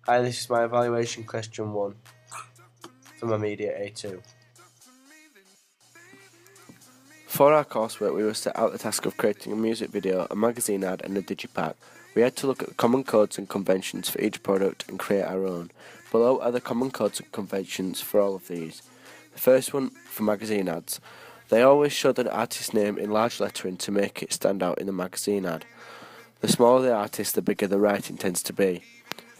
Hi, this is my evaluation question 1 for my media A2. For our coursework, we were set out the task of creating a music video, a magazine ad and a digipack. We had to look at the common codes and conventions for each product and create our own. Below are the common codes and conventions for all of these. The first one for magazine ads. They always show the artist's name in large lettering to make it stand out in the magazine ad. The smaller the artist, the bigger the writing tends to be.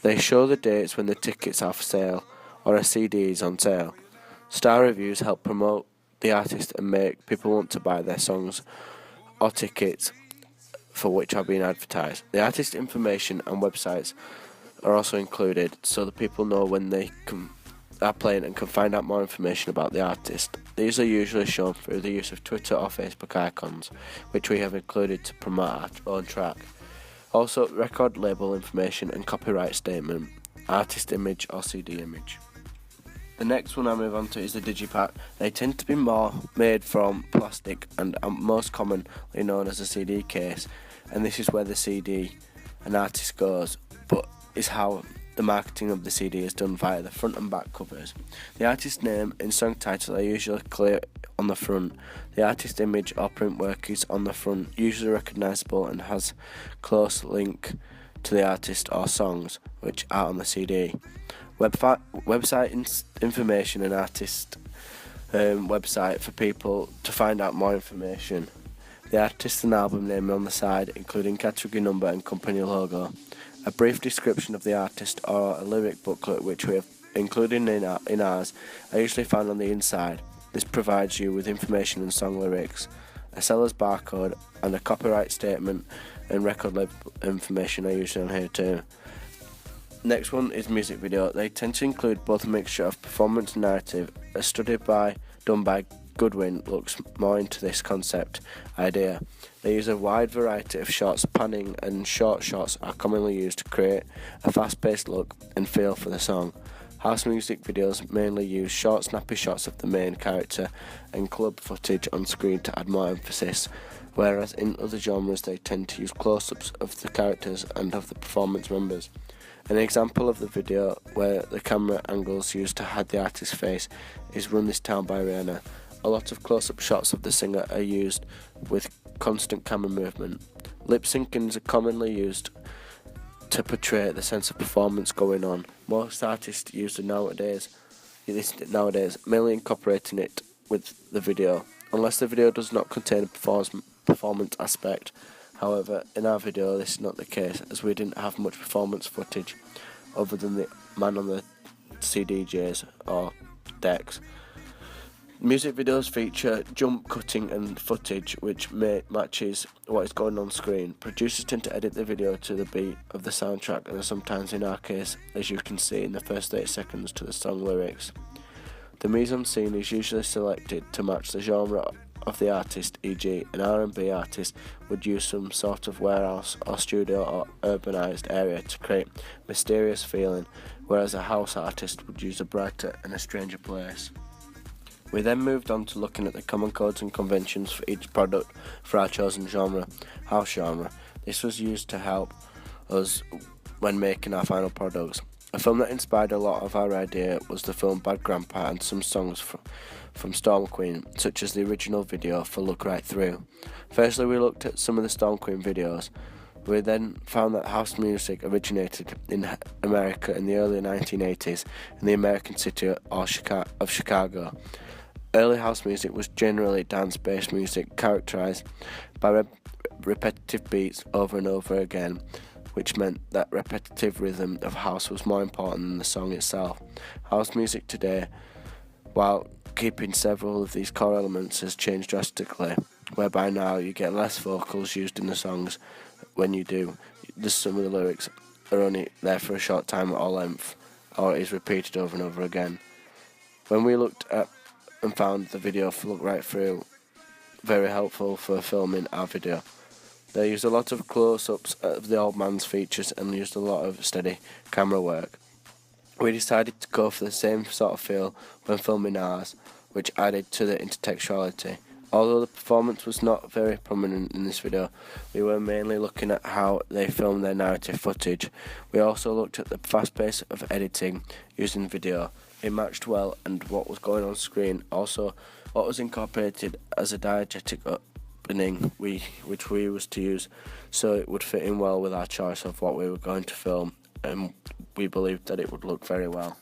They show the dates when the tickets are for sale or a CD is on sale. Star reviews help promote the artist and make people want to buy their songs or tickets for which are being advertised. The artist information and websites are also included so that people know when they are playing and can find out more information about the artist. These are usually shown through the use of Twitter or Facebook icons, which we have included to promote our own track. Also, record label information and copyright statement, artist image or CD image. The next one I move on to is the digipack. They tend to be more made from plastic and are most commonly known as a CD case, and this is where the CD an artist goes, but is how the marketing of the CD is done via the front and back covers. The artist's name and song title are usually clear on the front. The artist image or print work is on the front, usually recognisable and has close link to the artist or songs which are on the CD. Website information and artist website for people to find out more information. The artist and album name on the side, including category number and company logo. A brief description of the artist or a lyric booklet which we have included in ours are usually found on the inside. This provides you with information and song lyrics. A seller's barcode and a copyright statement and record label information are usually on here too. Next one is music video. They tend to include both a mixture of performance and narrative. A study done by Goodwin looks more into this concept idea. They use a wide variety of shots. Panning and short shots are commonly used to create a fast-paced look and feel for the song. House music videos mainly use short, snappy shots of the main character and club footage on screen to add more emphasis, whereas in other genres they tend to use close-ups of the characters and of the performance members. An example of the video where the camera angles used to hide the artist's face is Run This Town by Rihanna. A lot of close-up shots of the singer are used with constant camera movement. Lip syncing is commonly used to portray the sense of performance going on. Most artists use it nowadays, mainly incorporating it with the video, unless the video does not contain a performance aspect. However, in our video this is not the case, as we didn't have much performance footage other than the man on the CDJs or decks. Music videos feature jump cutting and footage which matches what is going on screen. Producers tend to edit the video to the beat of the soundtrack and are sometimes, in our case, as you can see in the first 30 seconds, to the song lyrics. The mise-en-scene is usually selected to match the genre of the artist, e.g. an R&B artist would use some sort of warehouse or studio or urbanised area to create mysterious feeling, whereas a house artist would use a brighter and a stranger place. We then moved on to looking at the common codes and conventions for each product for our chosen genre, house genre. This was used to help us when making our final products. A film that inspired a lot of our idea was the film Bad Grandpa and some songs from Storm Queen, such as the original video for Look Right Through. Firstly, we looked at some of the Storm Queen videos. We then found that house music originated in America in the early 1980s in the American city of Chicago. Early house music was generally dance-based music characterized by repetitive beats over and over again, which meant that repetitive rhythm of house was more important than the song itself. House music today, while keeping several of these core elements, has changed drastically, whereby now you get less vocals used in the songs. When you do, just some of the lyrics are only there for a short time at all length, or it is repeated over and over again. When we looked at and found the video for Look Right Through very helpful for filming our video. They used a lot of close-ups of the old man's features and used a lot of steady camera work. We decided to go for the same sort of feel when filming ours, which added to the intertextuality. Although the performance was not very prominent in this video, we were mainly looking at how they filmed their narrative footage. We also looked at the fast pace of editing using video. It matched well and what was going on screen. Also, what was incorporated as a diegetic opening which we was to use, so it would fit in well with our choice of what we were going to film, and we believed that it would look very well.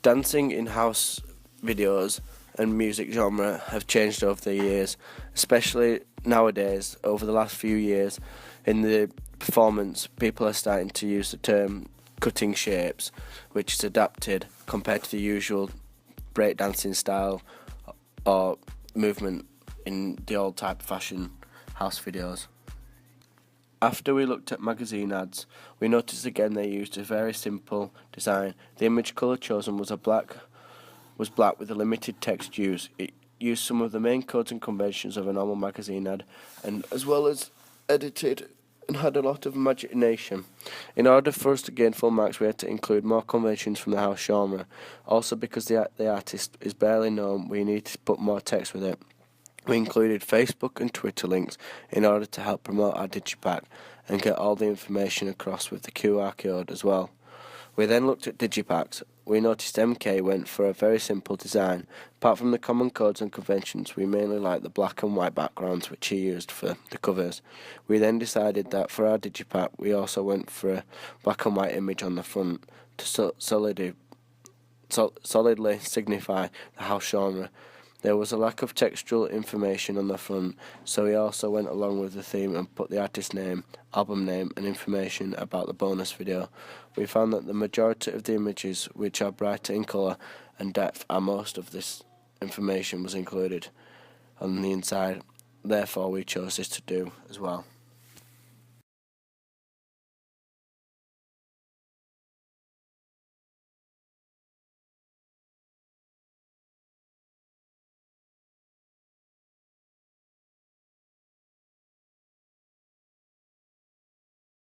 Dancing in house videos and music genre have changed over the years, especially nowadays. Over the last few years in the performance, people are starting to use the term cutting shapes, which is adapted compared to the usual breakdancing style or movement in the old type of fashion house videos. After we looked at magazine ads, we noticed again they used a very simple design. The image colour chosen was black with a limited text use. It used some of the main codes and conventions of a normal magazine ad, and as well as edited and had a lot of imagination. In order for us to gain full marks, we had to include more conventions from the house genre. Also, because the artist is barely known, we need to put more text with it. We included Facebook and Twitter links in order to help promote our digipack and get all the information across with the QR code as well. We then looked at digipacks. We noticed MK went for a very simple design. Apart from the common codes and conventions, we mainly liked the black and white backgrounds which he used for the covers. We then decided that for our digipack we also went for a black and white image on the front to solidly signify the house genre. There was a lack of textual information on the front, so we also went along with the theme and put the artist name, album name and information about the bonus video. We found that the majority of the images, which are brighter in colour and depth, are most of this information was included on the inside. Therefore we chose this to do as well.